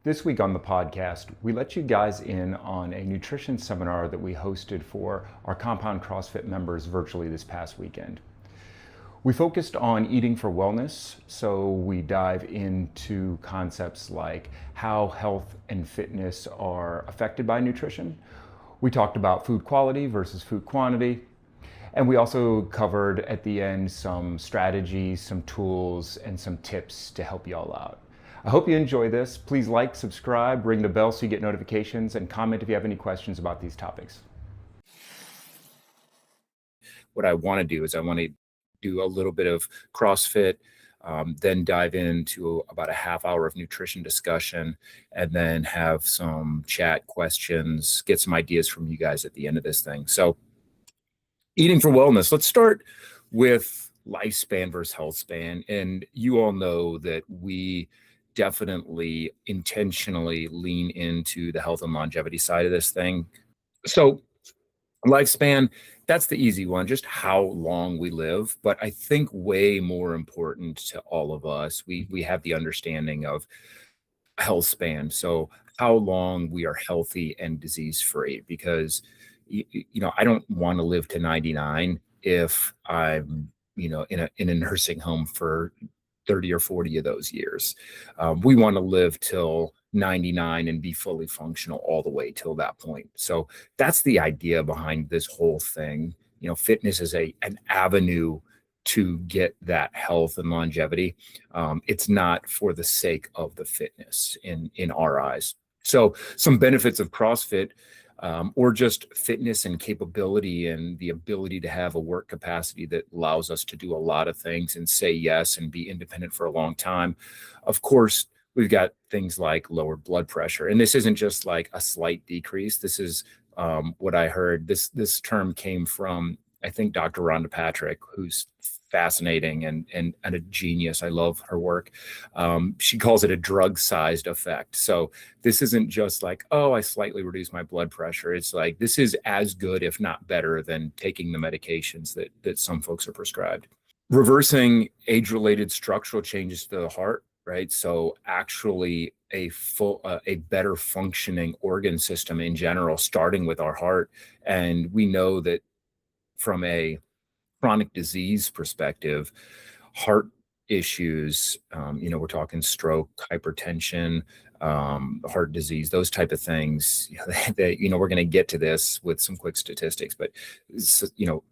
This week on the podcast, we let you guys in on a nutrition seminar that we hosted for our Compound CrossFit members virtually this past weekend. We focused on eating for wellness, so we dive into concepts like how health and fitness are affected by nutrition. We talked about food quality versus food quantity, and we also covered at the end some strategies, some tools, and some tips to help you all out. I hope you enjoy this. Please like, subscribe, ring the bell so you get notifications, and comment if you have any questions about these topics. What I want to do is I want to do a little bit of CrossFit, then dive into about a half hour of nutrition discussion, and then have some chat questions, get some ideas from you guys at the end of this thing. So eating for wellness, let's start with lifespan versus health span. And you all know that we definitely intentionally lean into the health and longevity side of this thing. So lifespan, that's the easy one, just how long we live. But I think way more important to all of us, we have the understanding of health span. So how long we are healthy and disease free, because I don't want to live to 99 if I'm in a nursing home for 30 or 40 of those years. We want to live till 99 and be fully functional all the way till that point. So that's the idea behind this whole thing. Fitness is an avenue to get that health and longevity. It's not for the sake of the fitness in our eyes. So some benefits of CrossFit, or just fitness and capability and the ability to have a work capacity that allows us to do a lot of things and say yes and be independent for a long time. Of course, we've got things like lowered blood pressure. And this isn't just like a slight decrease. This is what I heard. This term came from, I think, Dr. Rhonda Patrick, who's fascinating and a genius. I love her work. She calls it a drug-sized effect. So this isn't just like, oh, I slightly reduce my blood pressure. It's like, this is as good, if not better, than taking the medications that some folks are prescribed. Reversing age-related structural changes to the heart, right? So actually a better functioning organ system in general, starting with our heart. And we know that from a chronic disease perspective, heart issues, we're talking stroke, hypertension, heart disease, those type of things, we're going to get to this with some quick statistics, but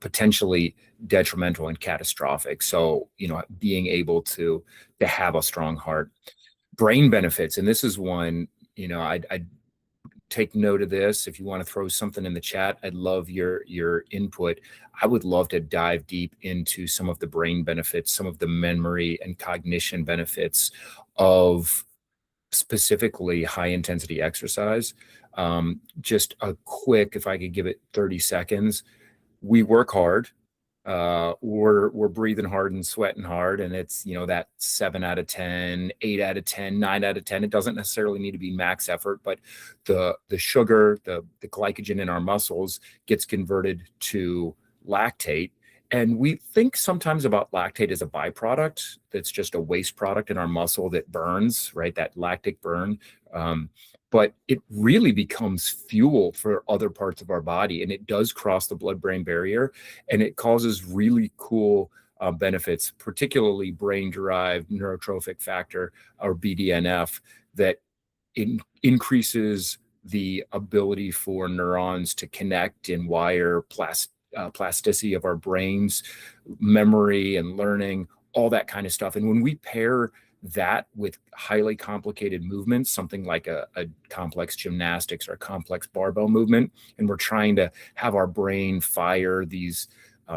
potentially detrimental and catastrophic. So, being able to have a strong heart. Brain benefits, and this is one, I'd take note of this. If you want to throw something in the chat, I'd love your input. I would love to dive deep into some of the brain benefits, some of the memory and cognition benefits of specifically high intensity exercise. Just a quick, if I could give it 30 seconds, we work hard. We're breathing hard and sweating hard, and it's that 7 out of 10, 8 out of 10, 9 out of 10. It doesn't necessarily need to be max effort, but the sugar, the glycogen in our muscles gets converted to lactate, and we think sometimes about lactate as a byproduct that's just a waste product in our muscle that burns, right? That lactic burn. But it really becomes fuel for other parts of our body, and it does cross the blood-brain barrier, and it causes really cool benefits, particularly brain-derived neurotrophic factor, or BDNF, that increases the ability for neurons to connect and wire plasticity of our brains, memory and learning, all that kind of stuff. And when we pair that with highly complicated movements, something like a complex gymnastics or a complex barbell movement, and we're trying to have our brain fire these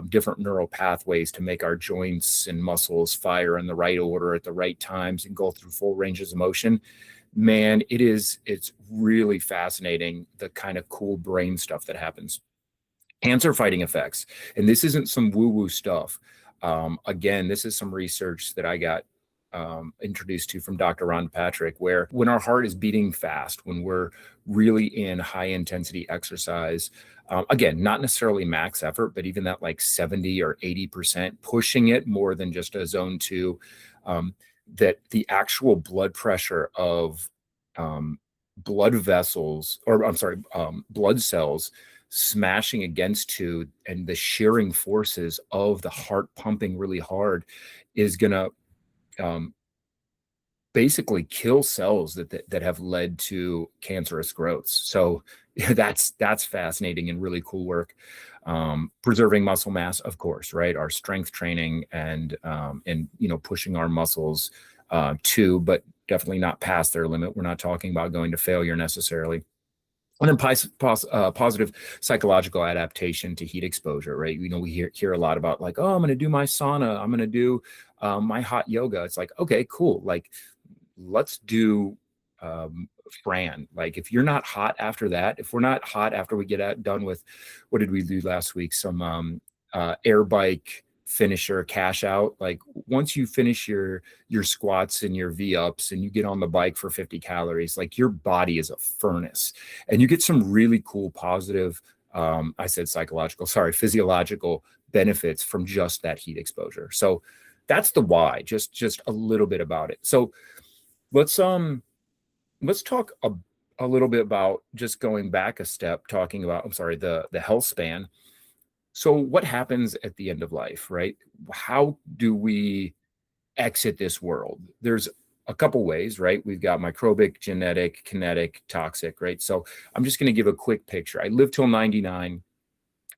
different neural pathways to make our joints and muscles fire in the right order at the right times and go through full ranges of motion, man, it's really fascinating, the kind of cool brain stuff that happens. Cancer fighting effects. And this isn't some woo-woo stuff. Again, this is some research that I got introduced to from Dr. Rhonda Patrick, where when our heart is beating fast, when we're really in high intensity exercise, again, not necessarily max effort, but even that like 70 or 80%, pushing it more than just a zone 2, that the actual blood pressure of um, blood vessels, or I'm sorry, blood cells smashing against two, and the shearing forces of the heart pumping really hard is going to um, basically kill cells that have led to cancerous growths. So that's fascinating and really cool work. Preserving muscle mass, of course, right? Our strength training and pushing our muscles but definitely not past their limit. We're not talking about going to failure necessarily. And then positive psychological adaptation to heat exposure, right? We hear a lot about like, oh, I'm going to do my sauna, I'm going to do my hot yoga. It's like, okay, cool. Like, let's do Fran. Like, if you're not hot after that, if we're not hot after we get done with, what did we do last week? Some air bike finisher cash out. Like, once you finish your squats and your V-ups and you get on the bike for 50 calories, like, your body is a furnace, and you get some really cool positive, I said psychological, sorry, physiological benefits from just that heat exposure. So that's the why, just a little bit about it. So let's talk a little bit about, just going back a step, talking about, I'm sorry, the health span. So what happens at the end of life, right? How do we exit this world? There's a couple ways, right? We've got microbic, genetic, kinetic, toxic, right? So I'm just going to give a quick picture. I live till 99.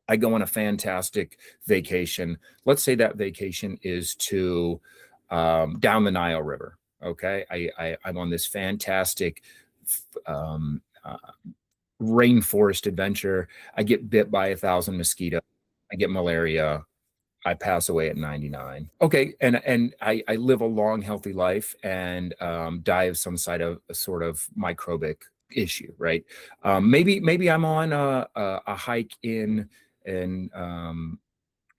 I go on a fantastic vacation. Let's say that vacation is to down the Nile River. Okay, I'm on this fantastic um, uh, rainforest adventure. I get bit by 1,000 mosquitoes. I get malaria. I pass away at 99. Okay, and I live a long, healthy life, and die of some sort of microbic issue, right? Maybe I'm on a hike in in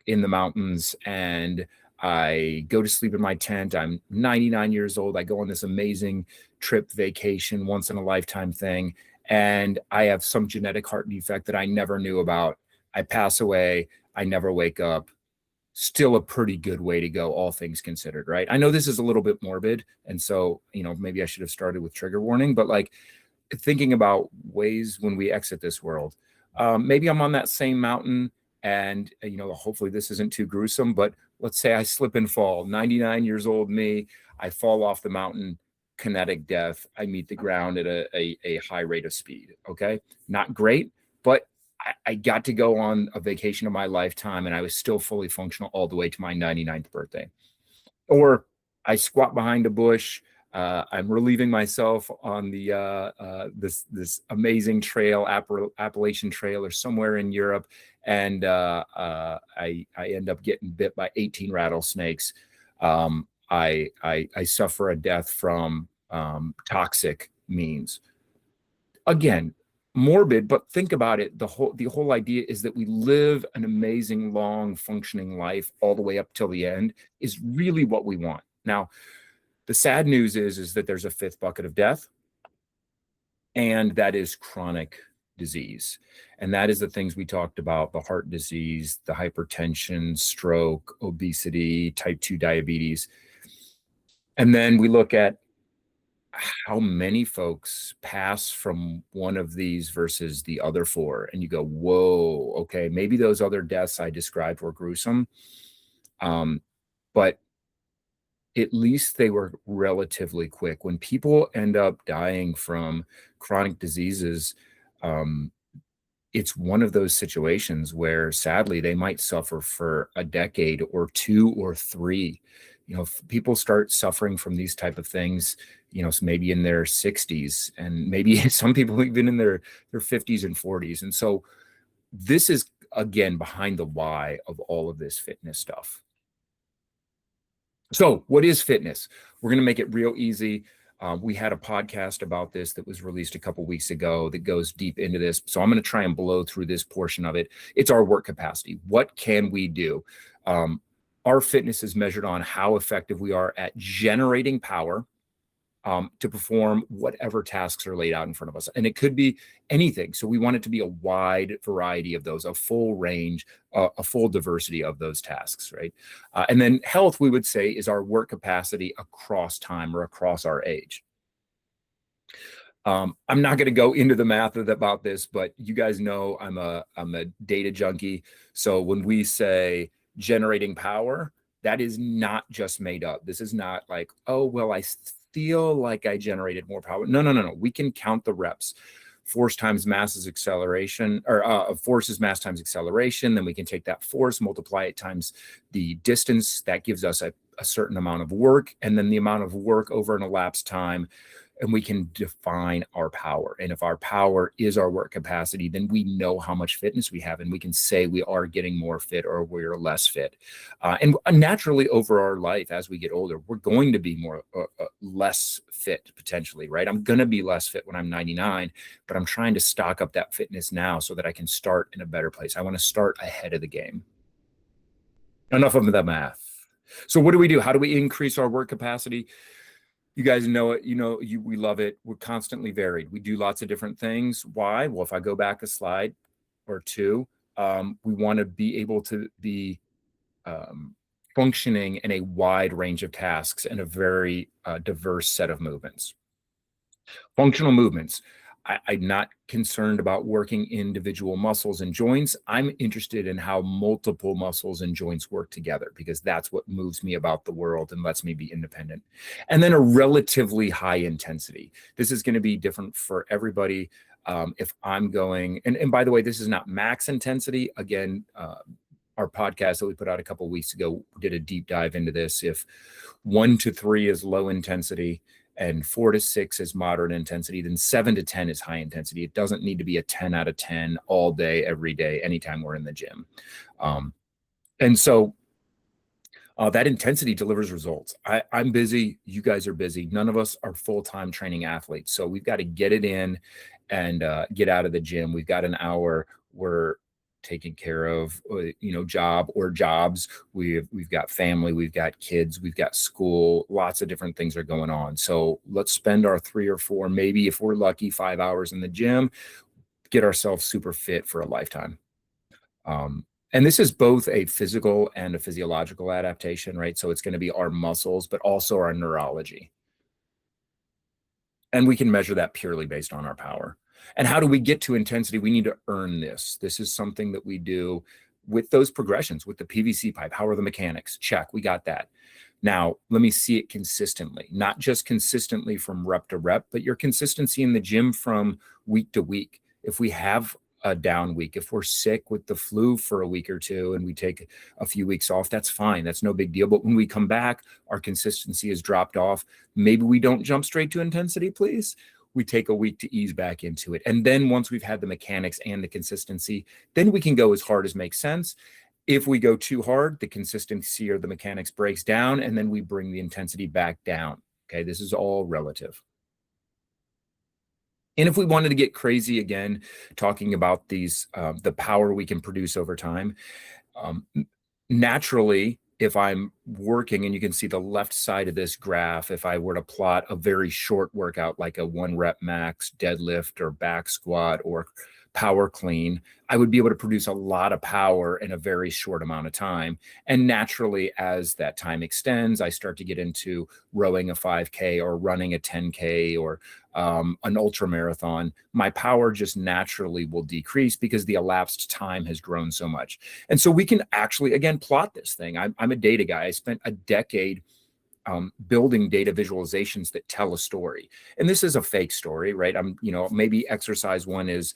the mountains, and I go to sleep in my tent. I'm 99 years old. I go on this amazing trip, vacation, once in a lifetime thing, and I have some genetic heart defect that I never knew about. I pass away. I never wake up. Still a pretty good way to go, all things considered, right? I know this is a little bit morbid, and so, maybe I should have started with trigger warning, but like, thinking about ways when we exit this world. Maybe I'm on that same mountain, and hopefully this isn't too gruesome, but let's say I slip and fall. 99 years old me, I fall off the mountain, kinetic death. I meet the ground at a high rate of speed. Okay, not great, but I got to go on a vacation of my lifetime, and I was still fully functional all the way to my 99th birthday. Or I squat behind a bush. I'm relieving myself on the this amazing trail, Appalachian Trail, or somewhere in Europe, and I end up getting bit by 18 rattlesnakes. I suffer a death from toxic means. Again, morbid, but think about it. The whole idea is that we live an amazing, long, functioning life all the way up till the end is really what we want. Now, the sad news is that there's a fifth bucket of death, and that is chronic disease. And that is the things we talked about: the heart disease, the hypertension, stroke, obesity, type 2 diabetes. And then we look at how many folks pass from one of these versus the other four, and you go, whoa, okay, maybe those other deaths I described were gruesome, but at least they were relatively quick. When people end up dying from chronic diseases, it's one of those situations where sadly they might suffer for a decade or two or three. If people start suffering from these type of things, maybe in their 60s, and maybe some people even in their 50s and 40s. And so this is, again, behind the why of all of this fitness stuff. So what is fitness? We're going to make it real easy. We had a podcast about this that was released a couple weeks ago that goes deep into this. So I'm going to try and blow through this portion of it. It's our work capacity. What can we do? Our fitness is measured on how effective we are at generating power to perform whatever tasks are laid out in front of us. And it could be anything. So we want it to be a wide variety of those, a full range, a full diversity of those tasks, right? And then health, we would say, is our work capacity across time or across our age. I'm not going to go into the math about this, but you guys know I'm a data junkie. So when we say generating power, that is not just made up. This is not like, oh, well, I feel like I generated more power. No, no, no, no. We can count the reps. Force times mass is acceleration, or force is mass times acceleration. Then we can take that force, multiply it times the distance. That gives us a certain amount of work, and then the amount of work over an elapsed time, and we can define our power. And if our power is our work capacity, then we know how much fitness we have, and we can say we are getting more fit or we're less fit. And naturally over our life, as we get older, we're going to be more less fit potentially, right? I'm going to be less fit when I'm 99, but I'm trying to stock up that fitness now so that I can start in a better place. I want to start ahead of the game. Enough of the math. So what do we do? How do we increase our work capacity? You guys know it, we love it. We're constantly varied. We do lots of different things. Why? Well, if I go back a slide or two, we want to be able to be functioning in a wide range of tasks and a very diverse set of movements. Functional movements. I'm not concerned about working individual muscles and joints. I'm interested in how multiple muscles and joints work together, because that's what moves me about the world and lets me be independent. And then a relatively high intensity. This is going to be different for everybody. If I'm going, and by the way, this is not max intensity. Again, our podcast that we put out a couple of weeks ago did a deep dive into this. If 1 to 3 is low intensity, and 4 to 6 is moderate intensity, then 7 to 10 is high intensity. It doesn't need to be a 10 out of 10 all day, every day, anytime we're in the gym. And so that intensity delivers results. I'm busy. You guys are busy. None of us are full-time training athletes. So we've got to get it in and get out of the gym. We've got an hour. We're taking care of, jobs. We've got family, we've got kids, we've got school, lots of different things are going on. So let's spend our 3 or 4, maybe if we're lucky, 5 hours in the gym, get ourselves super fit for a lifetime. And this is both a physical and a physiological adaptation, right? So it's going to be our muscles, but also our neurology. And we can measure that purely based on our power. And how do we get to intensity? We need to earn this. This is something that we do with those progressions, with the PVC pipe. How are the mechanics? Check, we got that. Now, let me see it consistently, not just consistently from rep to rep, but your consistency in the gym from week to week. If we have a down week, if we're sick with the flu for a week or two and we take a few weeks off, that's fine. That's no big deal. But when we come back, our consistency has dropped off. Maybe we don't jump straight to intensity, please. We take a week to ease back into it. And then once we've had the mechanics and the consistency, then we can go as hard as makes sense. If we go too hard, the consistency or the mechanics breaks down, and then we bring the intensity back down. Okay, this is all relative. And if we wanted to get crazy again, talking about these, the power we can produce over time, naturally, if I'm working, and you can see the left side of this graph, if I were to plot a very short workout, like a 1 rep max deadlift or back squat or power clean, I would be able to produce a lot of power in a very short amount of time. And naturally, as that time extends, I start to get into rowing a 5K or running a 10K or an ultra marathon. My power just naturally will decrease because the elapsed time has grown so much. And so we can actually, again, plot this thing. I'm a data guy. I spent a decade building data visualizations that tell a story. And this is a fake story, right? Maybe exercise 1 is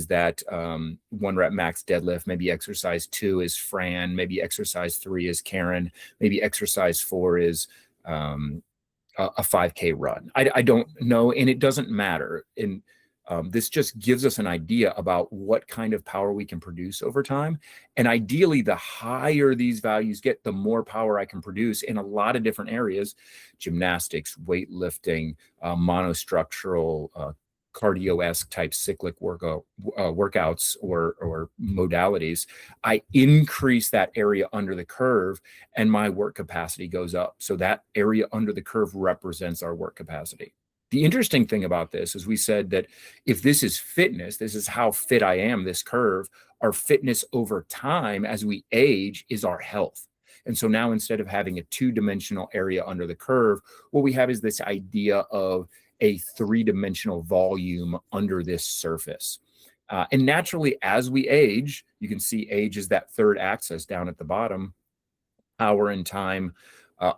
that 1 rep max deadlift. Maybe exercise 2 is Fran. Maybe exercise 3 is Karen. Maybe exercise 4 is a 5K run. I don't know, and it doesn't matter. And this just gives us an idea about what kind of power we can produce over time. And ideally, the higher these values get, the more power I can produce in a lot of different areas: gymnastics, weightlifting, monostructural, cardio-esque type cyclic workouts or modalities. I increase that area under the curve and my work capacity goes up. So that area under the curve represents our work capacity. The interesting thing about this is we said that if this is fitness, this is how fit I am, this curve, our fitness over time as we age is our health. And so now, instead of having a 2-dimensional area under the curve, what we have is this idea of a three-dimensional volume under this surface. And naturally, as we age, you can see age is that third axis down at the bottom. Power and time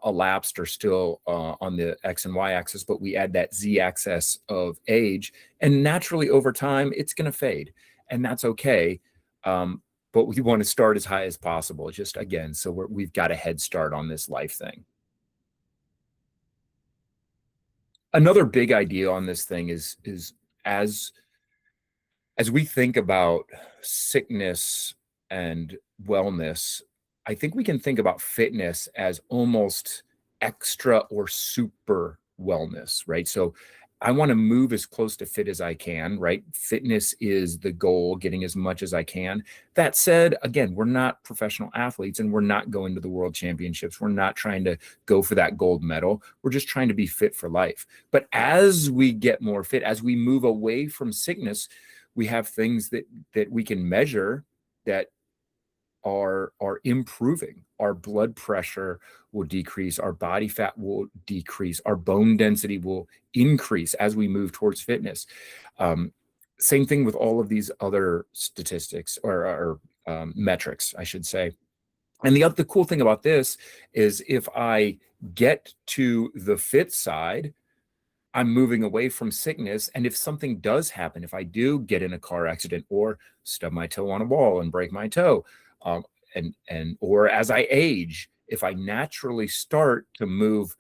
elapsed are still on the X and Y axis, but we add that Z axis of age. And naturally, over time, it's going to fade. And that's okay. But we want to start as high as possible, just again, so we've got a head start on this life thing. Another big idea on this thing is as we think about sickness and wellness, I think we can think about fitness as almost extra or super wellness, right? So I want to move as close to fit as I can, right? Fitness is the goal, getting as much as I can. That said, again, we're not professional athletes and we're not going to the world championships. We're not trying to go for that gold medal. We're just trying to be fit for life. But as we get more fit, as we move away from sickness, we have things that we can measure that are improving. Our blood pressure will decrease, our body fat will decrease, our bone density will increase as we move towards fitness. Same thing with all of these other statistics or metrics, I should say. And the cool thing about this is if I get to the fit side, I'm moving away from sickness. And if something does happen, if I do get in a car accident or stub my toe on a wall and break my toe, or as I age, if I naturally start to move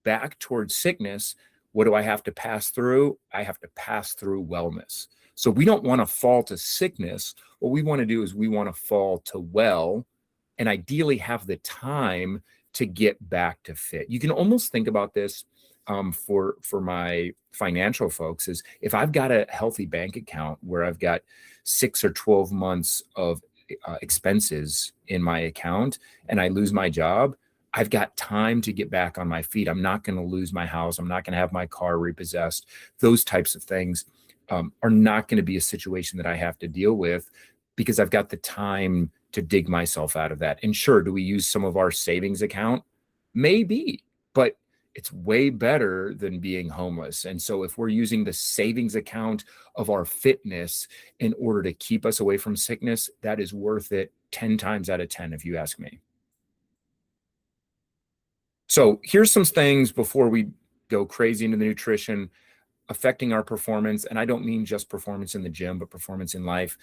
back towards sickness, what do I have to pass through? I have to pass through wellness. So we don't want to fall to sickness. What we want to do is we want to fall to well, and ideally have the time to get back to fit. You can almost think about this for my financial folks is if I've got a healthy bank account where I've got 6 or 12 months of expenses in my account and I lose my job, I've got time to get back on my feet. I'm not going to lose my house. I'm not going to have my car repossessed. Those types of things are not going to be a situation that I have to deal with because I've got the time to dig myself out of that. And sure, do we use some of our savings account? Maybe, but it's way better than being homeless. And so if we're using the savings account of our fitness in order to keep us away from sickness, that is worth it 10 times out of 10, if you ask me. So here's some things before we go crazy into the nutrition affecting our performance. And I don't mean just performance in the gym, but performance in life.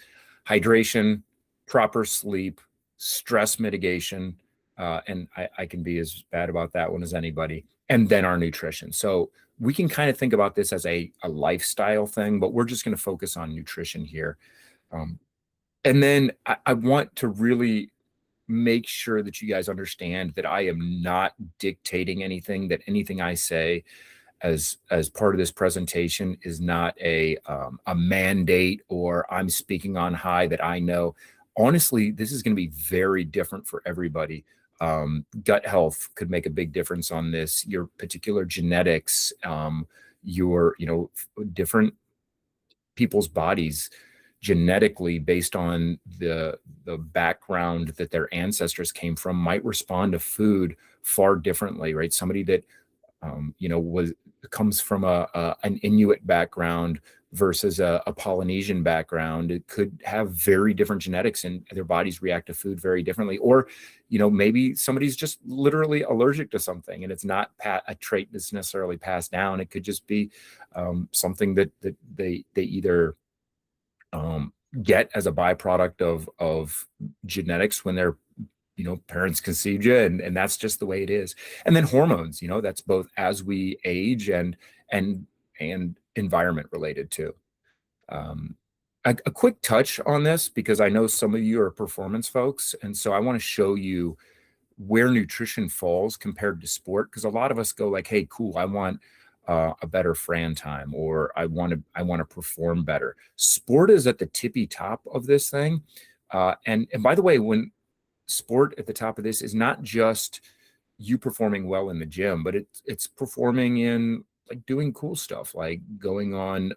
Hydration, proper sleep, stress mitigation, and I can be as bad about that one as anybody. And then our nutrition. So we can kind of think about this as a lifestyle thing, but we're just going to focus on nutrition here. And then I want to really make sure that you guys understand that I am not dictating anything, that anything I say as part of this presentation is not a mandate or I'm speaking on high that I know. Honestly, this is going to be very different for everybody. Gut health could make a big difference on this. Your particular genetics, your, different people's bodies genetically based on the background that their ancestors came from might respond to food far differently, right? Somebody that, comes from an Inuit background versus a Polynesian background, it could have very different genetics and their bodies react to food very differently. Or, maybe somebody's just literally allergic to something and it's not a trait that's necessarily passed down. It could just be something that they either get as a byproduct of genetics when their parents conceived you, and that's just the way it is. And then hormones, that's both as we age and environment related too. A quick touch on this, because I know some of you are performance folks, and so I want to show you where nutrition falls compared to sport, because a lot of us go like, hey, cool, I want a better Fran time, or I want to perform better. Sport is at the tippy top of this thing. And by the way, when sport at the top of this is not just you performing well in the gym, but it's performing in like doing cool stuff, like going on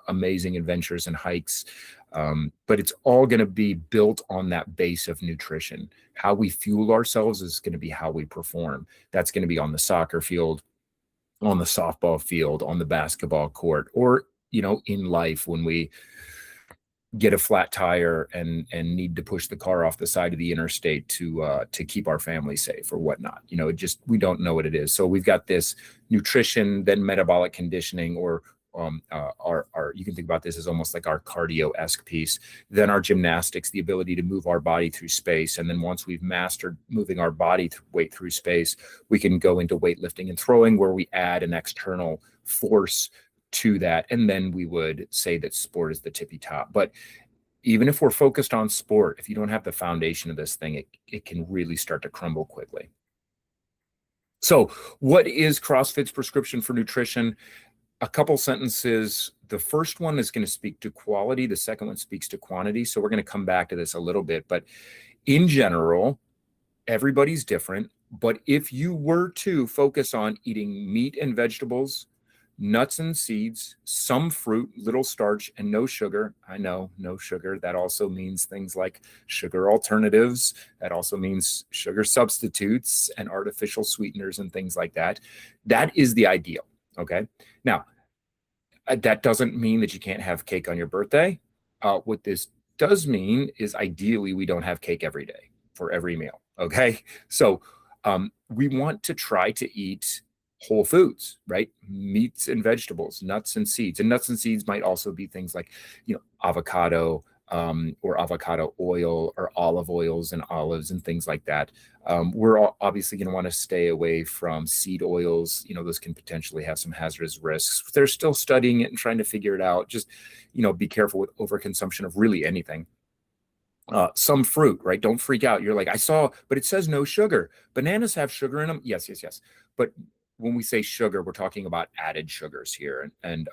amazing adventures and hikes. But it's all going to be built on that base of nutrition. How we fuel ourselves is going to be how we perform. That's going to be on the soccer field, on the softball field, on the basketball court, or, in life when we get a flat tire and need to push the car off the side of the interstate to keep our family safe or whatnot. We don't know what it is. So we've got this nutrition, then metabolic conditioning, or our you can think about this as almost like our cardio-esque piece, then our gymnastics, the ability to move our body through space. And then once we've mastered moving our body weight through space, we can go into weightlifting and throwing, where we add an external force to that. And then we would say that sport is the tippy top. But even if we're focused on sport, if you don't have the foundation of this thing, it can really start to crumble quickly. So what is CrossFit's prescription for nutrition? A couple sentences. The first one is going to speak to quality. The second one speaks to quantity. So we're going to come back to this a little bit. But in general, everybody's different. But if you were to focus on eating meat and vegetables, nuts and seeds, some fruit, little starch, and no sugar. I know, no sugar. That also means things like sugar alternatives. That also means sugar substitutes and artificial sweeteners and things like that. That is the ideal. Okay. Now, that doesn't mean that you can't have cake on your birthday. What this does mean is ideally we don't have cake every day for every meal. Okay. So we want to try to eat whole foods, right? Meats and vegetables, nuts and seeds. And nuts and seeds might also be things like, avocado, or avocado oil, or olive oils and olives and things like that. We're obviously going to want to stay away from seed oils. Those can potentially have some hazardous risks. They're still studying it and trying to figure it out. Just, be careful with overconsumption of really anything. Some fruit, right? Don't freak out. You're like, I saw, but it says no sugar. Bananas have sugar in them. Yes. But when we say sugar, we're talking about added sugars here. And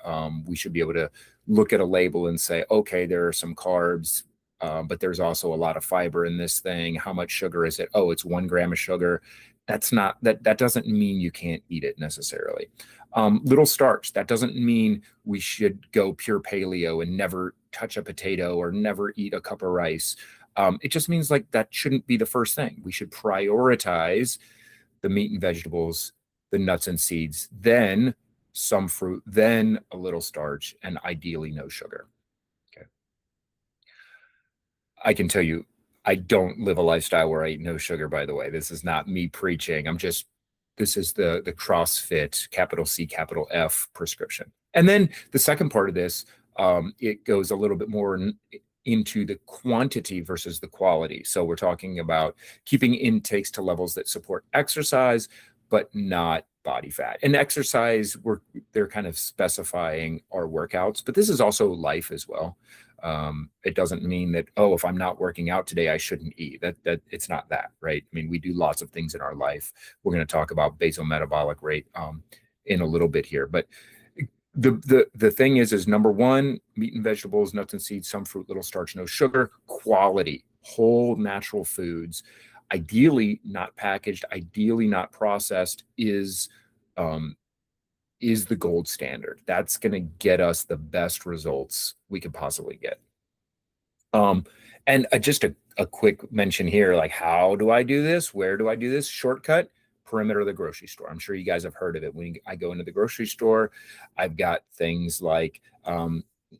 we should be able to look at a label and say, okay, there are some carbs, but there's also a lot of fiber in this thing. How much sugar is it? Oh, it's 1 gram of sugar. That doesn't mean you can't eat it necessarily. Little starch, that doesn't mean we should go pure paleo and never touch a potato or never eat a cup of rice. It just means like that shouldn't be the first thing. We should prioritize the meat and vegetables, the nuts and seeds, then some fruit, then a little starch, and ideally no sugar. Okay. I can tell you, I don't live a lifestyle where I eat no sugar, by the way. This is not me preaching. This is the CrossFit, capital C, capital F prescription. And then the second part of this, it goes a little bit more into the quantity versus the quality. So we're talking about keeping intakes to levels that support exercise, but not body fat. And exercise, they're kind of specifying our workouts, but this is also life as well. It doesn't mean that, if I'm not working out today, I shouldn't eat. That it's not that, right? I mean, we do lots of things in our life. We're going to talk about basal metabolic rate in a little bit here, but the thing is number one, meat and vegetables, nuts and seeds, some fruit, little starch, no sugar, quality, whole natural foods, ideally not packaged, ideally not processed, is the gold standard. That's going to get us the best results we could possibly get. And just a quick mention here, like, how do I do this? Where do I do this? Shortcut: perimeter of the grocery store. I'm sure you guys have heard of it. When I go into the grocery store, I've got things like,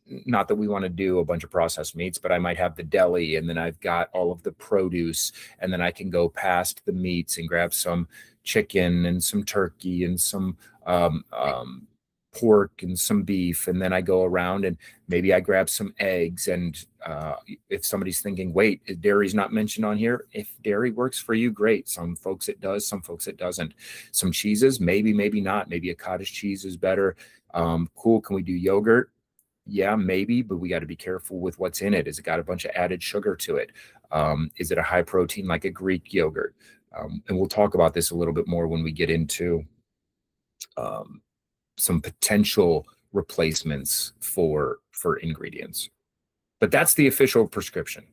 not that we want to do a bunch of processed meats, but I might have the deli, and then I've got all of the produce, and then I can go past the meats and grab some chicken and some turkey and some pork and some beef, and then I go around and maybe I grab some eggs. And if somebody's thinking, wait, dairy's not mentioned on here, if dairy works for you, great. Some folks it does, some folks it doesn't. Some cheeses, maybe not. Maybe a cottage cheese is better. Cool. Can we do yogurt? Yeah, maybe, but we got to be careful with what's in it. Is it got a bunch of added sugar to it? Is it a high protein like a Greek yogurt? And we'll talk about this a little bit more when we get into some potential replacements for ingredients. But that's the official prescription.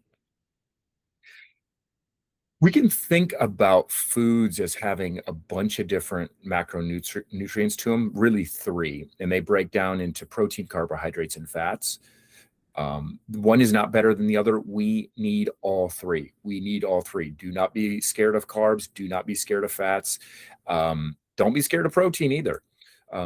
We can think about foods as having a bunch of different macronutrients to them, really 3, and they break down into protein, carbohydrates, and fats. One is not better than the other. We need all 3. We need all 3. Do not be scared of carbs. Do not be scared of fats. Don't be scared of protein either.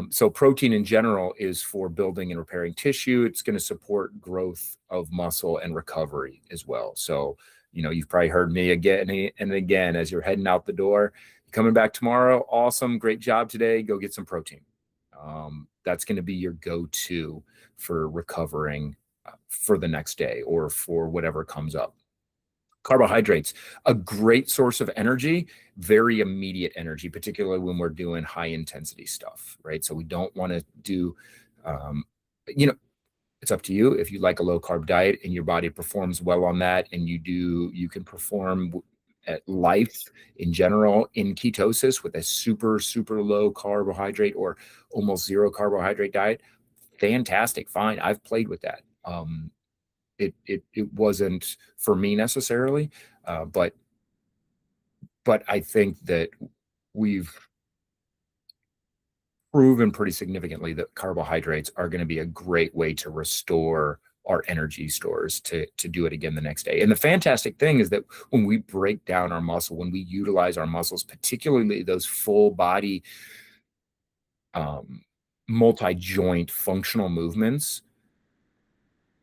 So protein in general is for building and repairing tissue. It's going to support growth of muscle and recovery as well. So, you've probably heard me again and again as you're heading out the door. Coming back tomorrow, awesome, great job today. Go get some protein. That's going to be your go-to for recovering for the next day or for whatever comes up. Carbohydrates, a great source of energy, very immediate energy, particularly when we're doing high intensity stuff, right? So we don't want to do, um, it's up to you. If you like a low carb diet and your body performs well on that, and you can perform at life in general in ketosis with a super, super low carbohydrate or almost zero carbohydrate diet, fantastic, fine. I've played with that. It wasn't for me necessarily, but I think that we've proven pretty significantly that carbohydrates are going to be a great way to restore our energy stores to do it again the next day. And the fantastic thing is that when we break down our muscle, when we utilize our muscles, particularly those full body multi-joint functional movements,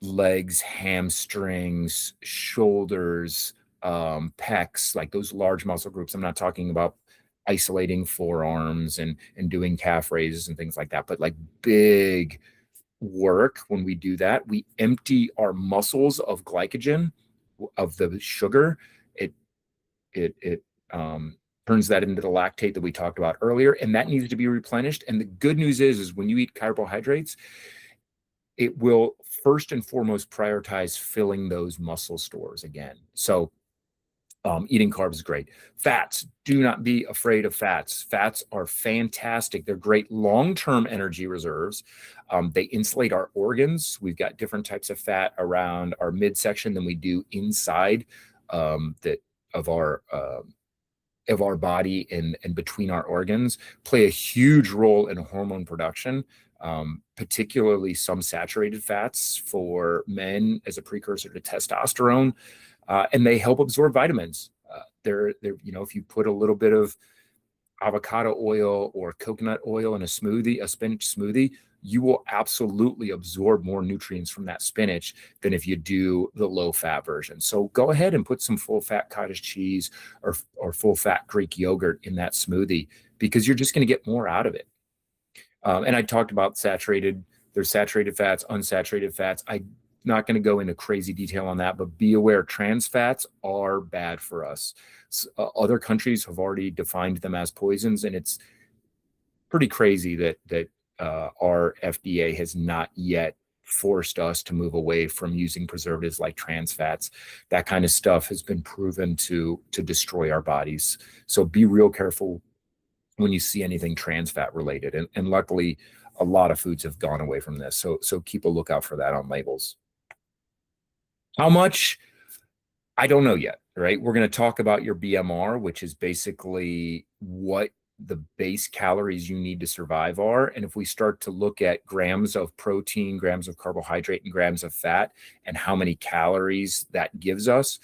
legs, hamstrings, shoulders, pecs, like those large muscle groups. I'm not talking about isolating forearms and doing calf raises and things like that, but like big work. When we do that, we empty our muscles of glycogen, of the sugar. It turns that into the lactate that we talked about earlier, and that needs to be replenished. And the good news is when you eat carbohydrates, it will first and foremost prioritize filling those muscle stores again. So eating carbs is great. Fats, do not be afraid of fats. Fats are fantastic. They're great long-term energy reserves. They insulate our organs. We've got different types of fat around our midsection than we do inside of our body and between our organs, play a huge role in hormone production, particularly some saturated fats for men as a precursor to testosterone, and they help absorb vitamins. If you put a little bit of avocado oil or coconut oil in a spinach smoothie, you will absolutely absorb more nutrients from that spinach than if you do the low fat version. So go ahead and put some full fat cottage cheese or full fat Greek yogurt in that smoothie, because you're just going to get more out of it. And I talked about there's saturated fats, unsaturated fats. I'm not going to go into crazy detail on that, but be aware trans fats are bad for us. Other countries have already defined them as poisons, and it's pretty crazy that our FDA has not yet forced us to move away from using preservatives like trans fats. That kind of stuff has been proven to destroy our bodies. So be real careful when you see anything trans fat related. And luckily, a lot of foods have gone away from this. So keep a lookout for that on labels. How much? I don't know yet, right? We're going to talk about your BMR, which is basically what the base calories you need to survive are. And if we start to look at grams of protein, grams of carbohydrate, and grams of fat, and how many calories that gives us,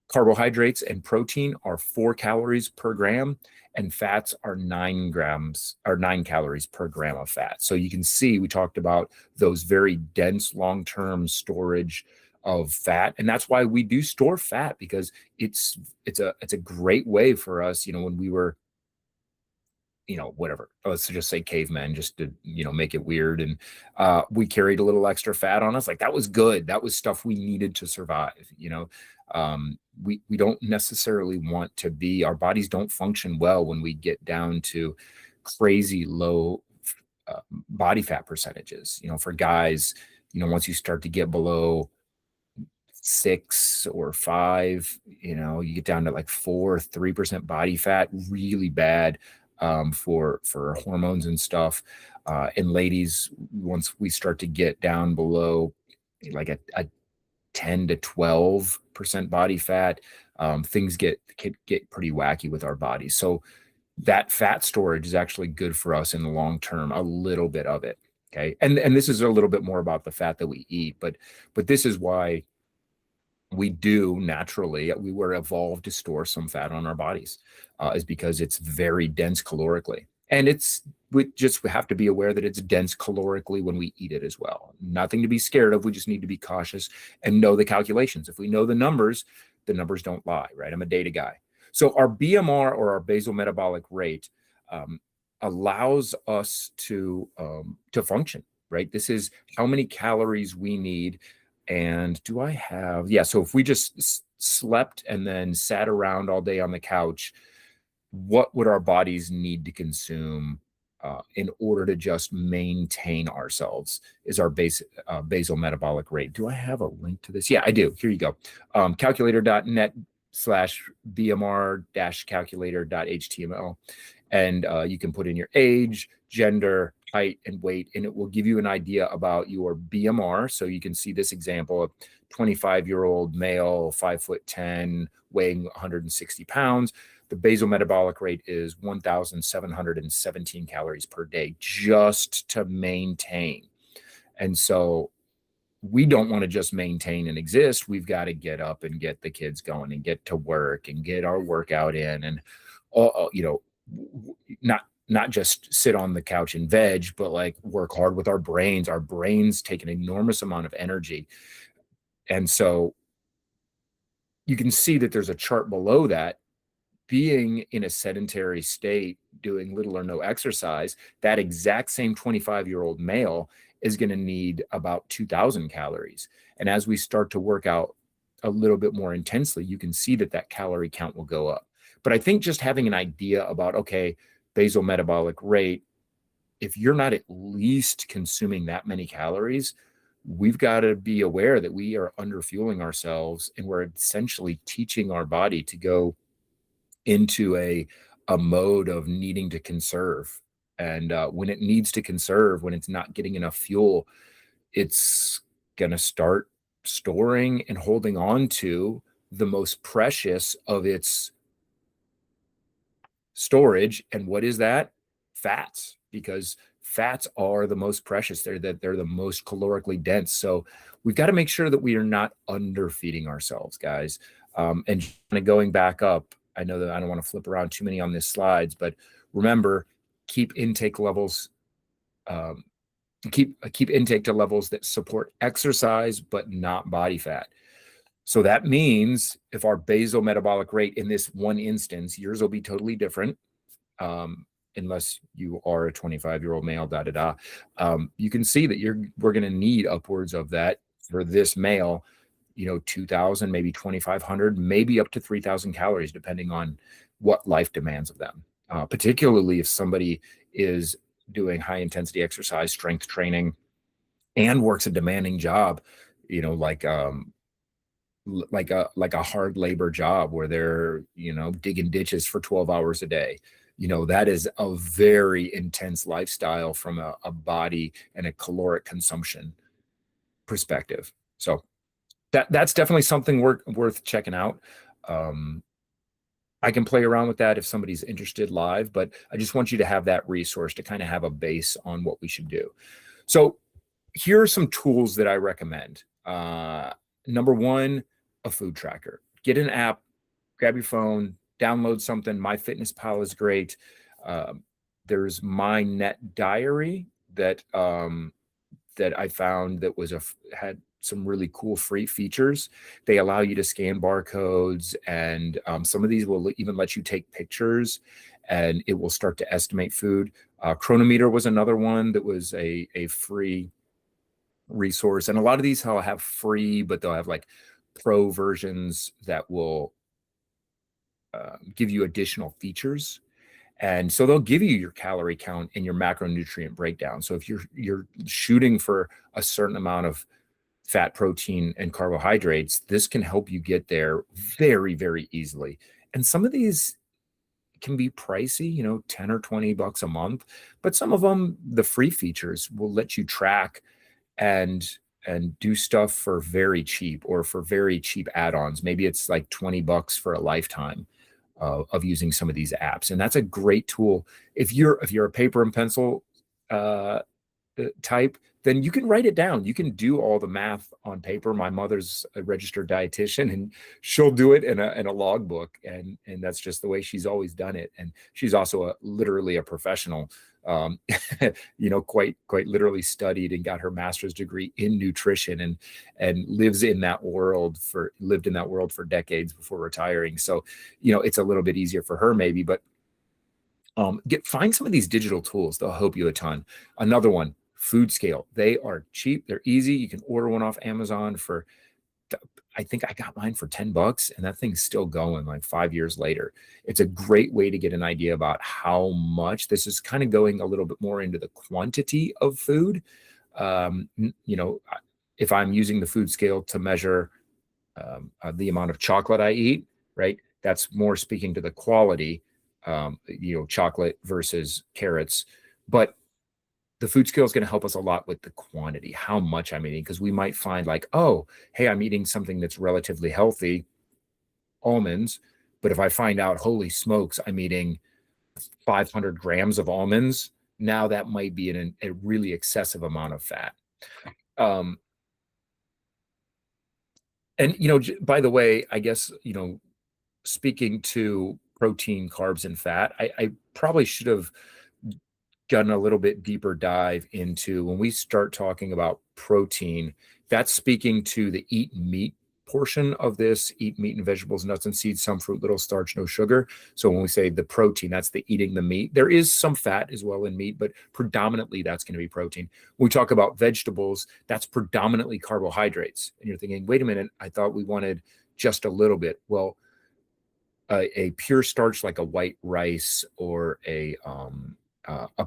carbohydrates and protein are 4 calories per gram, and fats are 9 calories per gram of fat. So you can see we talked about those very dense long-term storage of fat, and that's why we do store fat, because it's a great way for us, when we were, whatever, let's just say cavemen, just to make it weird, and we carried a little extra fat on us. Like, that was good. That was stuff we needed to survive. We don't necessarily want to be, our bodies don't function well when we get down to crazy low body fat percentages. For guys, once you start to get below 6 or 5, you get down to like 3% body fat, really bad for hormones and stuff. And ladies, once we start to get down below like a 10 to 12% body fat, things get pretty wacky with our bodies. So that fat storage is actually good for us in the long term, a little bit of it. Okay. And this is a little bit more about the fat that we eat, but this is why we do naturally, we were evolved to store some fat on our bodies, is because it's very dense calorically. And it's we have to be aware that it's dense calorically when we eat it as well. Nothing to be scared of. We just need to be cautious and know the calculations. If we know the numbers don't lie, right? I'm a data guy. So our BMR, or our basal metabolic rate, allows us to function, right? This is how many calories we need. And so if we just slept and then sat around all day on the couch, what would our bodies need to consume in order to just maintain ourselves is our basal metabolic rate. Do I have a link to this? Yeah, I do. Here you go. Calculator.net/BMR-calculator.html. And you can put in your age, gender, height, and weight, and it will give you an idea about your BMR. So you can see this example of 25-year-old male, 5'10", weighing 160 pounds. The basal metabolic rate is 1,717 calories per day just to maintain. And so we don't want to just maintain and exist. We've got to get up and get the kids going and get to work and get our workout in, and not just sit on the couch and veg, but like work hard with our brains. Our brains take an enormous amount of energy. And so you can see that there's a chart below that. Being in a sedentary state, doing little or no exercise, that exact same 25-year-old male is going to need about 2,000 calories. And as we start to work out a little bit more intensely, you can see that calorie count will go up. But I think just having an idea about, okay, basal metabolic rate, if you're not at least consuming that many calories, we've got to be aware that we are underfueling ourselves, and we're essentially teaching our body to go into a mode of needing to conserve. And when it needs to conserve, when it's not getting enough fuel, it's going to start storing and holding on to the most precious of its storage. And what is that? Fats, because fats are the most precious. They're the most calorically dense. So we've got to make sure that we are not underfeeding ourselves, guys. And kind of going back up, I know that I don't want to flip around too many on these slides, but remember, keep intake levels, keep intake to levels that support exercise, but not body fat. So that means if our basal metabolic rate in this one instance, yours will be totally different, unless you are a 25-year-old male, you can see that we're going to need upwards of that for this male, 2,000, maybe 2,500, maybe up to 3,000 calories, depending on what life demands of them. Particularly if somebody is doing high intensity exercise, strength training, and works a demanding job, like a hard labor job where they're, digging ditches for 12 hours a day. That is a very intense lifestyle from a body and a caloric consumption perspective. So that's definitely something worth checking out. I can play around with that if somebody's interested live, but I just want you to have that resource to kind of have a base on what we should do. So here are some tools that I recommend. Number one, a food tracker. Get an app, grab your phone, download something. MyFitnessPal is great. There's My Net Diary that I found that had some really cool free features. They allow you to scan barcodes, and some of these will even let you take pictures, and it will start to estimate food. Chronometer was another one that was a free resource. And a lot of these will have free, but they'll have like pro versions that will give you additional features. And so they'll give you your calorie count and your macronutrient breakdown. So if you're shooting for a certain amount of fat, protein, and carbohydrates, this can help you get there very, very easily. And some of these can be pricey, $10 or $20 a month, but some of them, the free features will let you track and do stuff for very cheap, or for very cheap add-ons. Maybe it's like $20 for a lifetime of using some of these apps. And that's a great tool. If you're a paper and pencil type, then you can write it down. You can do all the math on paper. My mother's a registered dietitian, and she'll do it in a logbook. And that's just the way she's always done it. And she's also literally a professional um, quite literally studied and got her master's degree in nutrition, and lived in that world for decades before retiring. So, it's a little bit easier for her maybe, but find some of these digital tools. They'll help you a ton. Another one, Food Scale. They are cheap. They're easy. You can order one off Amazon for, I think I got mine for $10, and that thing's still going like 5 years later. It's a great way to get an idea about how much. This is kind of going a little bit more into the quantity of food. If I'm using the Food Scale to measure the amount of chocolate I eat, right? That's more speaking to the quality, chocolate versus carrots. But the Food Scale is going to help us a lot with the quantity, how much I'm eating, because we might find like, oh, hey, I'm eating something that's relatively healthy, almonds. But if I find out, holy smokes, I'm eating 500 grams of almonds, now that might be a really excessive amount of fat. And, by the way, I guess, speaking to protein, carbs, and fat, I probably should have done a little bit deeper dive into when we start talking about protein. That's speaking to the eat meat portion of this: eat meat and vegetables, nuts and seeds, some fruit, little starch, no sugar. So when we say the protein, that's the eating the meat. There is some fat as well in meat, but predominantly that's going to be protein. When we talk about vegetables, that's predominantly carbohydrates. And you're thinking, wait a minute, I thought we wanted just a little bit. Well, a pure starch like a white rice or a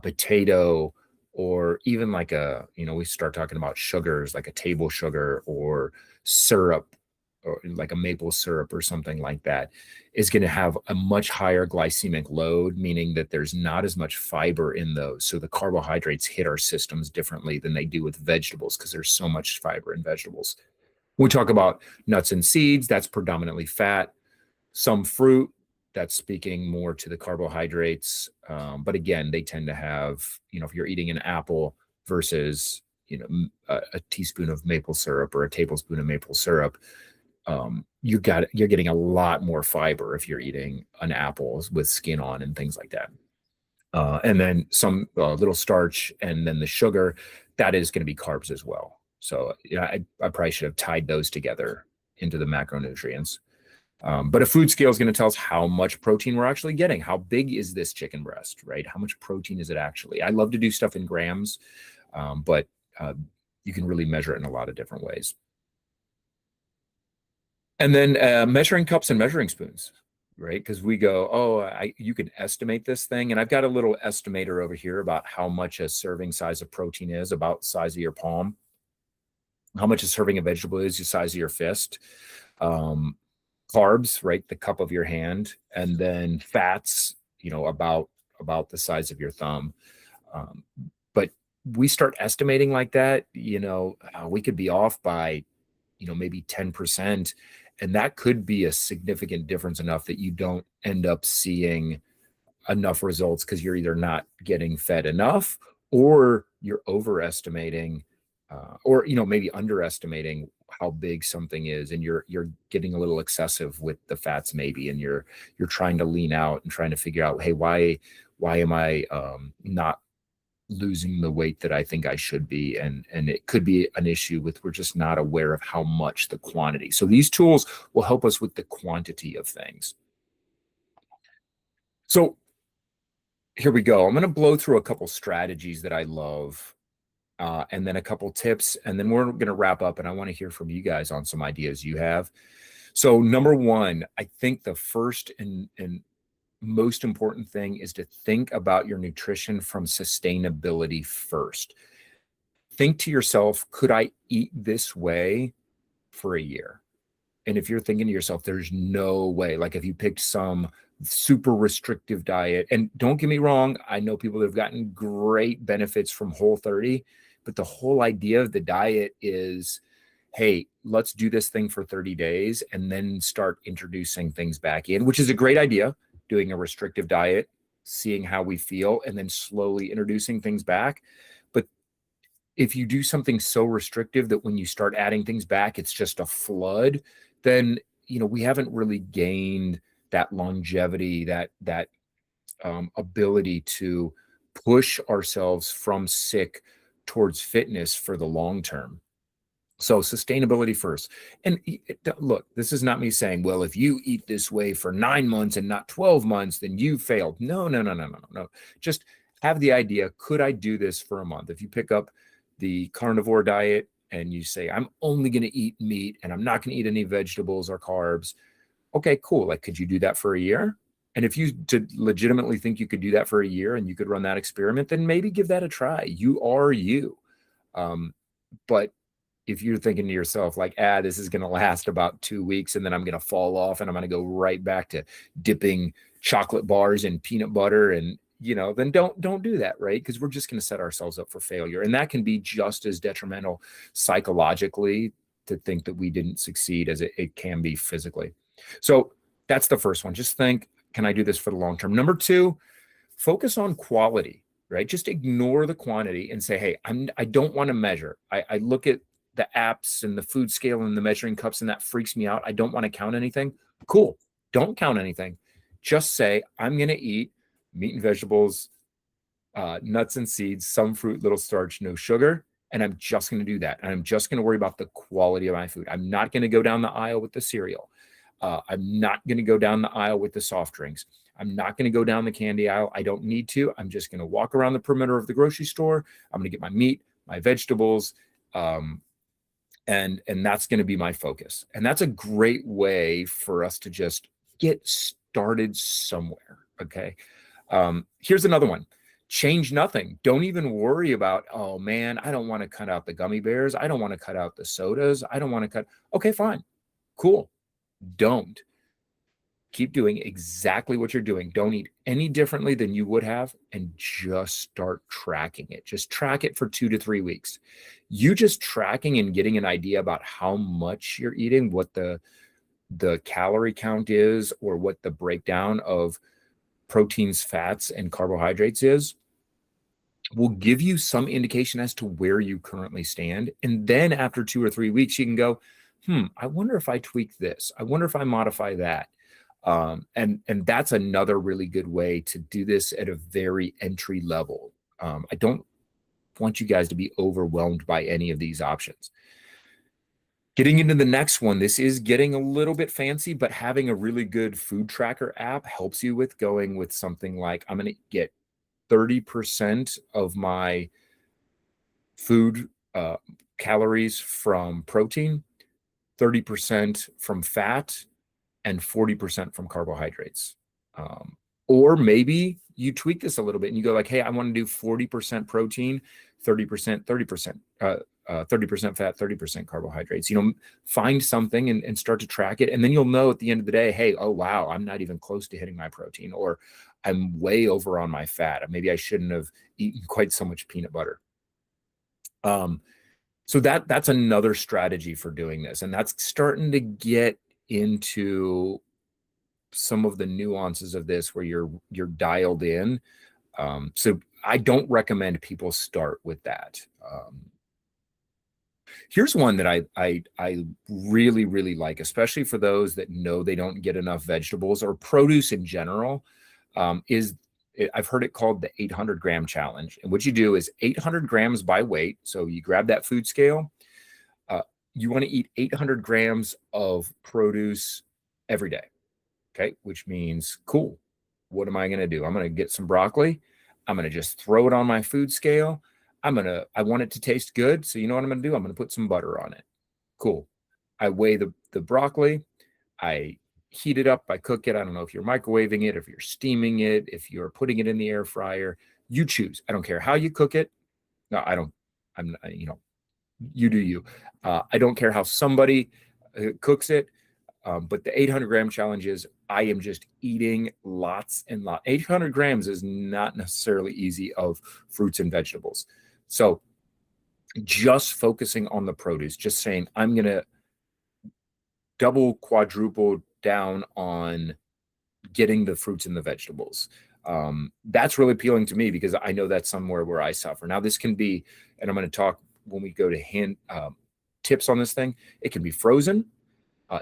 potato, or even like we start talking about sugars like a table sugar or syrup, or like a maple syrup or something like that, is going to have a much higher glycemic load, meaning that there's not as much fiber in those. So the carbohydrates hit our systems differently than they do with vegetables, because there's so much fiber in vegetables. When we talk about nuts and seeds, that's predominantly fat. Some fruit, that's speaking more to the carbohydrates. But again, they tend to have, if you're eating an apple versus, a teaspoon of maple syrup or a tablespoon of maple syrup, you're getting a lot more fiber if you're eating an apple with skin on and things like that. And then some little starch, and then the sugar, that is going to be carbs as well. So I probably should have tied those together into the macronutrients. But a Food Scale is going to tell us how much protein we're actually getting. How big is this chicken breast, right? How much protein is it actually? I love to do stuff in grams, but you can really measure it in a lot of different ways. And then measuring cups and measuring spoons, right? Because we go, you can estimate this thing. And I've got a little estimator over here about how much a serving size of protein is, about the size of your palm. How much a serving of vegetable is, the size of your fist. Carbs, right, the cup of your hand. And then fats, about the size of your thumb. But we start estimating like that, we could be off by, maybe 10%. And that could be a significant difference, enough that you don't end up seeing enough results, because you're either not getting fed enough, or you're overestimating, or maybe underestimating how big something is, and you're getting a little excessive with the fats maybe, and you're trying to lean out and trying to figure out, hey, why am I not losing the weight that I think I should be? And it could be an issue with, we're just not aware of how much, the quantity. So these tools will help us with the quantity of things. So here we go. I'm going to blow through a couple strategies that I love, and then a couple tips, and then we're going to wrap up, and I want to hear from you guys on some ideas you have. So number one, I think the first and most important thing is to think about your nutrition from sustainability first. Think to yourself, could I eat this way for a year? And if you're thinking to yourself, there's no way, like if you picked some super restrictive diet, and don't get me wrong, I know people that have gotten great benefits from Whole30, but the whole idea of the diet is, hey, let's do this thing for 30 days and then start introducing things back in, which is a great idea, doing a restrictive diet, seeing how we feel, and then slowly introducing things back. But if you do something so restrictive that when you start adding things back, it's just a flood, then, we haven't really gained that longevity, that ability to push ourselves from sick towards fitness for the long term. So sustainability first. And look, this is not me saying, well, if you eat this way for 9 months and not 12 months, then you failed. No, no, no, no, no, no. Just have the idea, could I do this for a month? If you pick up the carnivore diet and you say, I'm only going to eat meat and I'm not going to eat any vegetables or carbs. Okay, cool. Like, could you do that for a year? And if you legitimately think you could do that for a year and you could run that experiment, then maybe give that a try. You are you. But if you're thinking to yourself like, this is going to last about 2 weeks and then I'm going to fall off and I'm going to go right back to dipping chocolate bars in peanut butter and, then don't do that, right? Because we're just going to set ourselves up for failure. And that can be just as detrimental psychologically to think that we didn't succeed as it can be physically. So that's the first one. Just think, can I do this for the long term? Number 2, focus on quality, right? Just ignore the quantity and say, hey, I don't want to measure. I look at the apps and the food scale and the measuring cups and that freaks me out. I don't want to count anything. Cool. Don't count anything. Just say, I'm going to eat meat and vegetables, nuts and seeds, some fruit, little starch, no sugar. And I'm just going to do that. And I'm just going to worry about the quality of my food. I'm not going to go down the aisle with the cereal. I'm not going to go down the aisle with the soft drinks. I'm not going to go down the candy aisle. I don't need to. I'm just going to walk around the perimeter of the grocery store. I'm going to get my meat, my vegetables, and that's going to be my focus. And that's a great way for us to just get started somewhere. Okay. Here's another one. Change nothing. Don't even worry about, oh man, I don't want to cut out the gummy bears. I don't want to cut out the sodas. I don't want to cut. Okay, fine. Cool. Don't. Keep doing exactly what you're doing. Don't eat any differently than you would have, and just start tracking it. Just track it for 2 to 3 weeks. You just tracking and getting an idea about how much you're eating, what the calorie count is, or what the breakdown of proteins, fats, and carbohydrates is, will give you some indication as to where you currently stand. And then after 2 or 3 weeks, you can go, I wonder if I tweak this. I wonder if I modify that. And that's another really good way to do this at a very entry level. I don't want you guys to be overwhelmed by any of these options. Getting into the next one, this is getting a little bit fancy, but having a really good food tracker app helps you with going with something like, I'm going to get 30% of my food calories from protein, 30% from fat, and 40% from carbohydrates. Or maybe you tweak this a little bit and you go like, hey, I want to do 40% protein, 30%, 30%, 30% fat, 30% carbohydrates. Find something and start to track it. And then you'll know at the end of the day, hey, oh, wow, I'm not even close to hitting my protein, or I'm way over on my fat. Maybe I shouldn't have eaten quite so much peanut butter. So that's another strategy for doing this. And that's starting to get into some of the nuances of this where you're dialed in. So I don't recommend people start with that. Here's one that I really, really like, especially for those that know they don't get enough vegetables or produce in general, I've heard it called the 800 gram challenge. And what you do is 800 grams by weight. So you grab that food scale. You want to eat 800 grams of produce every day. Okay. Which means, cool. What am I going to do? I'm going to get some broccoli. I'm going to just throw it on my food scale. I want it to taste good. So you know what I'm going to do? I'm going to put some butter on it. Cool. I weigh the broccoli. I heat it up. I cook it. I don't know if you're microwaving it, if you're steaming it, if you're putting it in the air fryer. You choose. I don't care how you cook it. No, I don't. You do you. I don't care how somebody cooks it. But the 800 gram challenge is I am just eating lots and lots. 800 grams is not necessarily easy of fruits and vegetables. So just focusing on the produce, just saying, I'm going to double, quadruple down on getting the fruits and the vegetables. That's really appealing to me because I know that's somewhere where I suffer. Now this can be, and I'm going to talk when we go to hand tips on this thing, it can be frozen.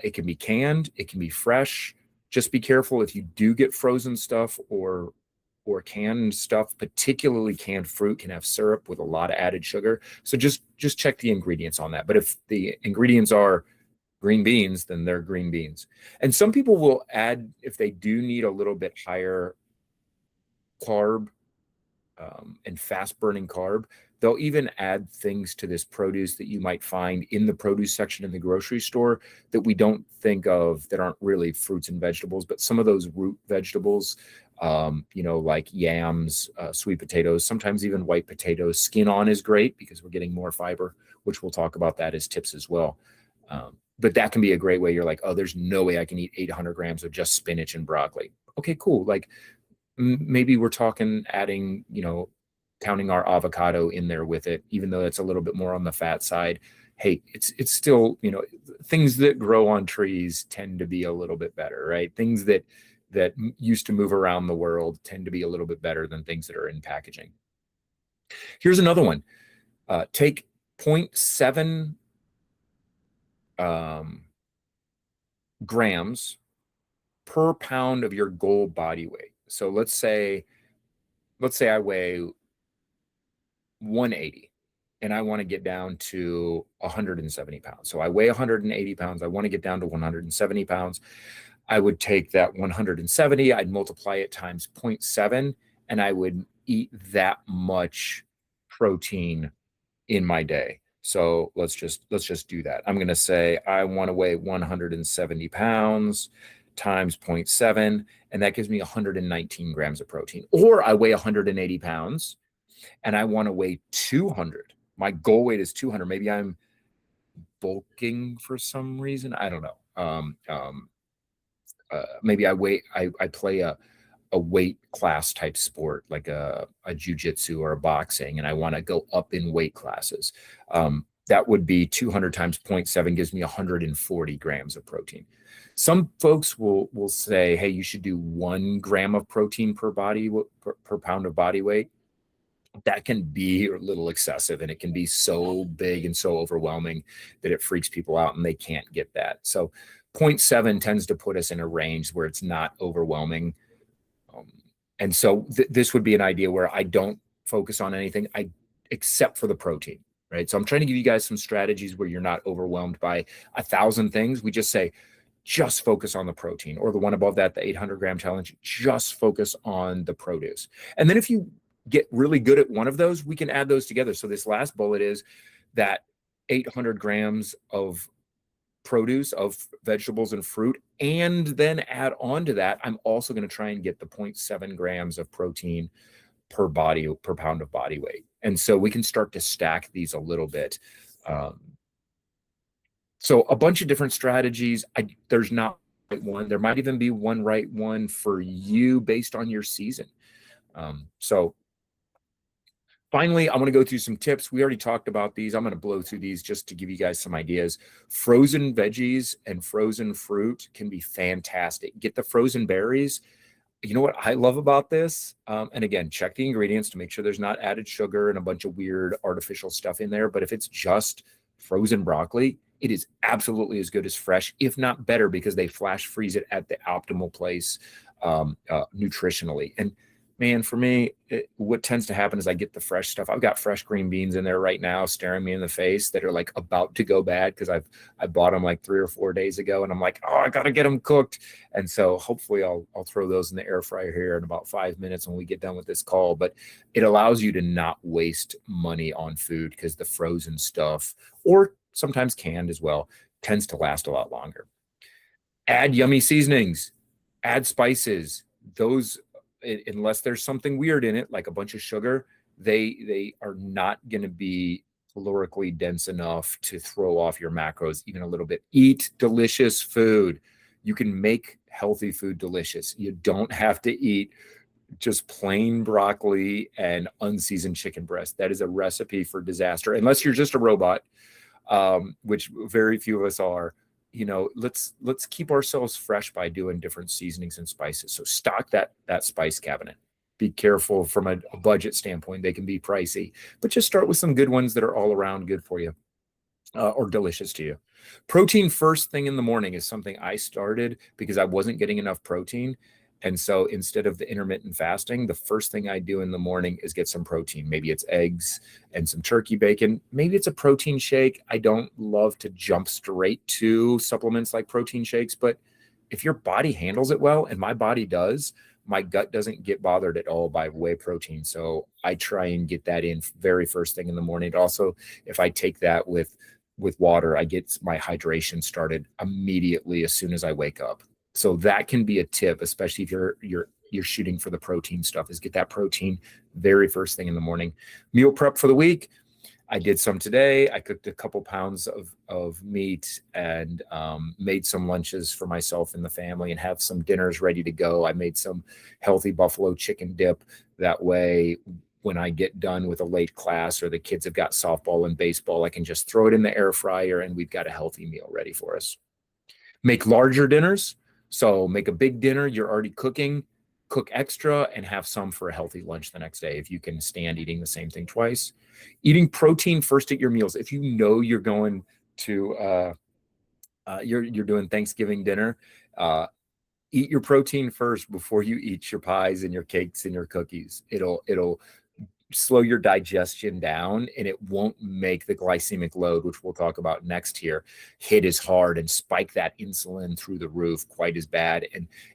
It can be canned. It can be fresh. Just be careful if you do get frozen stuff or or canned stuff, particularly canned fruit, can have syrup with a lot of added sugar. So just check the ingredients on that. But if the ingredients are green beans, then they're green beans. And some people will add, if they do need a little bit higher carb and fast burning carb, they'll even add things to this produce that you might find in the produce section in the grocery store that we don't think of, that aren't really fruits and vegetables, but some of those root vegetables, like yams, sweet potatoes, sometimes even white potatoes. Skin on is great because we're getting more fiber, which we'll talk about that as tips as well. But that can be a great way. You're like, oh, there's no way I can eat 800 grams of just spinach and broccoli. Okay, cool. Like maybe we're talking adding, counting our avocado in there with it, even though it's a little bit more on the fat side. Hey, it's still, things that grow on trees tend to be a little bit better, right? Things that used to move around the world tend to be a little bit better than things that are in packaging. Here's another one. Take 0.7 grams per pound of your goal body weight. So let's say I weigh 180 and I want to get down to 170 pounds. So I weigh 180 pounds. I want to get down to 170 pounds. I would take that 170, I'd multiply it times 0.7, and I would eat that much protein in my day. So let's just do that. I'm going to say I want to weigh 170 pounds times 0.7, and that gives me 119 grams of protein. Or I weigh 180 pounds and I want to weigh 200. My goal weight is 200. Maybe I'm bulking for some reason. I don't know. Maybe I play a weight class type sport, like a jujitsu or a boxing, and I want to go up in weight classes. That would be 200 times 0.7 gives me 140 grams of protein. Some folks will say, hey, you should do 1 gram of protein per pound of body weight. That can be a little excessive, and it can be so big and so overwhelming that it freaks people out and they can't get that. So 0.7 tends to put us in a range where it's not overwhelming. And so this would be an idea where I don't focus on anything except for the protein, right? So I'm trying to give you guys some strategies where you're not overwhelmed by 1,000 things. We just say, just focus on the protein, or the one above that, the 800 gram challenge, just focus on the produce. And then if you get really good at one of those, we can add those together. So this last bullet is that 800 grams of produce, of vegetables and fruit, and then add on to that, I'm also going to try and get the 0.7 grams of protein per pound of body weight. And so we can start to stack these a little bit. So a bunch of different strategies. There's not one. There might even be one right one for you based on your season. So finally, I'm going to go through some tips. We already talked about these. I'm going to blow through these just to give you guys some ideas. Frozen veggies and frozen fruit can be fantastic. Get the frozen berries. You know what I love about this? And again, check the ingredients to make sure there's not added sugar and a bunch of weird artificial stuff in there. But if it's just frozen broccoli, it is absolutely as good as fresh, if not better, because they flash freeze it at the optimal place nutritionally. And man, for me, what tends to happen is I get the fresh stuff. I've got fresh green beans in there right now staring me in the face that are like about to go bad because I bought them like 3 or 4 days ago, and I'm like, oh, I got to get them cooked. And so hopefully I'll throw those in the air fryer here in about 5 minutes when we get done with this call. But it allows you to not waste money on food because the frozen stuff, or sometimes canned as well, tends to last a lot longer. Add yummy seasonings, add spices. Those, unless there's something weird in it, like a bunch of sugar, they are not going to be calorically dense enough to throw off your macros even a little bit. Eat delicious food. You can make healthy food delicious. You don't have to eat just plain broccoli and unseasoned chicken breast. That is a recipe for disaster, unless you're just a robot, which very few of us are. Let's keep ourselves fresh by doing different seasonings and spices. So stock that spice cabinet. Be careful from a budget standpoint. They can be pricey, but just start with some good ones that are all around good for you, or delicious to you. Protein first thing in the morning is something I started because I wasn't getting enough protein. And so instead of the intermittent fasting, the first thing I do in the morning is get some protein. Maybe it's eggs and some turkey bacon. Maybe it's a protein shake. I don't love to jump straight to supplements like protein shakes, but if your body handles it well, and my body does, my gut doesn't get bothered at all by whey protein. So I try and get that in very first thing in the morning. Also, if I take that with water, I get my hydration started immediately as soon as I wake up. So that can be a tip, especially if you're shooting for the protein stuff, is get that protein very first thing in the morning. Meal prep for the week. I did some today. I cooked a couple pounds of meat and made some lunches for myself and the family and have some dinners ready to go. I made some healthy buffalo chicken dip. That way, when I get done with a late class or the kids have got softball and baseball, I can just throw it in the air fryer and we've got a healthy meal ready for us. Make larger dinners. So make a big dinner. You're already cooking. Cook extra and have some for a healthy lunch the next day if you can stand eating the same thing twice. Eating protein first at your meals. If you know you're going to you're doing Thanksgiving dinner, eat your protein first before you eat your pies and your cakes and your cookies. It'll slow your digestion down and it won't make the glycemic load, which we'll talk about next here, hit as hard and spike that insulin through the roof quite as bad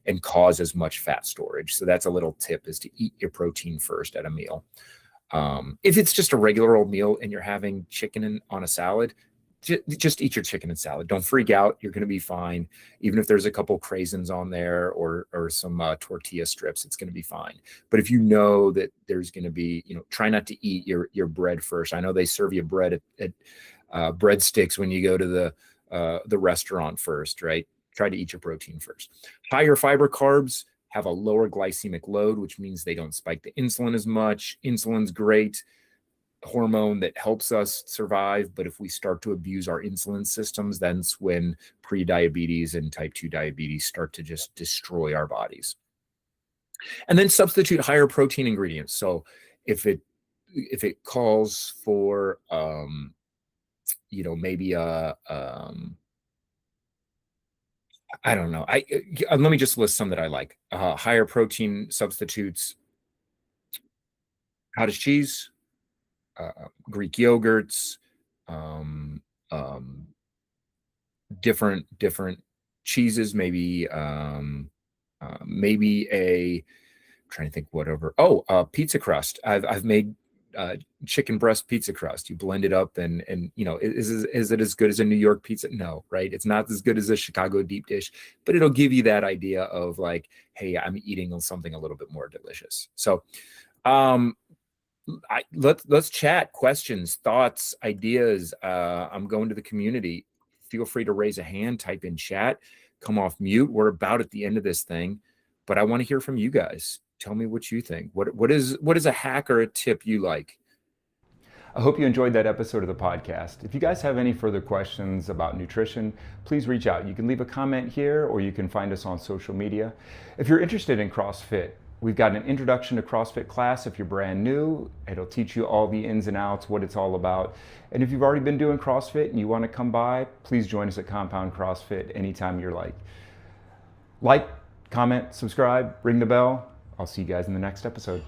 and cause as much fat storage. So that's a little tip, is to eat your protein first at a meal. If it's just a regular old meal and you're having chicken on a salad, just eat your chicken and salad. Don't freak out. You're going to be fine. Even if there's a couple craisins on there or some tortilla strips, it's going to be fine. But if you know that there's going to be, try not to eat your bread first. I know they serve you bread at breadsticks when you go to the restaurant first, right? Try to eat your protein first. Higher fiber carbs have a lower glycemic load, which means they don't spike the insulin as much. Insulin's great hormone that helps us survive, but if we start to abuse our insulin systems, that's when pre-diabetes and type 2 diabetes start to just destroy our bodies. And then substitute higher protein ingredients. So if it calls for maybe I don't know, let me just list some that I like. Higher protein substitutes: cottage cheese, Greek yogurts, different cheeses, maybe I'm trying to think whatever. Pizza crust. I've made chicken breast pizza crust. You blend it up and is it as good as a New York pizza? No, right? It's not as good as a Chicago deep dish, but it'll give you that idea of like, hey, I'm eating something a little bit more delicious. So let's chat. Questions, thoughts, ideas. I'm going to the community. Feel free to raise a hand, type in chat, come off mute. We're about at the end of this thing, but I want to hear from you guys. Tell me what you think. What is a hack or a tip you like? I hope you enjoyed that episode of the podcast. If you guys have any further questions about nutrition, please reach out. You can leave a comment here or you can find us on social media. If you're interested in CrossFit, we've got an introduction to CrossFit class. If you're brand new, it'll teach you all the ins and outs, what it's all about. And if you've already been doing CrossFit and you want to come by, please join us at Compound CrossFit anytime you're like, comment, subscribe, ring the bell. I'll see you guys in the next episode.